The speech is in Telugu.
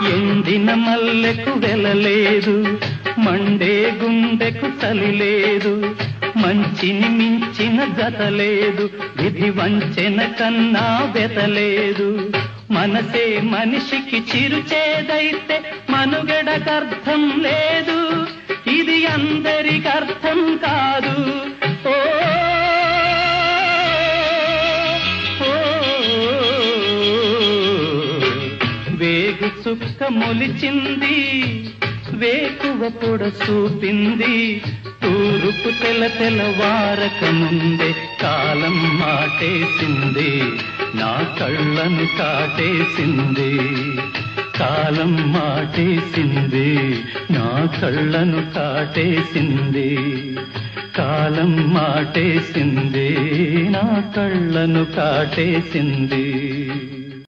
ఎండిన మల్లెకు వెలలేదు, మండే గుండెకు చలి లేదు, మంచిని మించిన జతలేదు, విధి వంచెన కన్నా వెతలేదు. మనసే మనిషికి చిరుచేదైతే మనుగడకర్థం లేదు, ఇది అందరికి అర్థం కాదు. ఓ వేగు చుక్క మొలిచింది, వేకువ పొడ చూపింది, తూరుపు తెల్లవారక ముందే కాలం మాటేసింది, నా కళ్ళను కాటేసింది. కాలం మాటేసింది, నా కళ్ళను కాటేసింది. కాలం మాటేసింది, నా కళ్ళను కాటేసింది.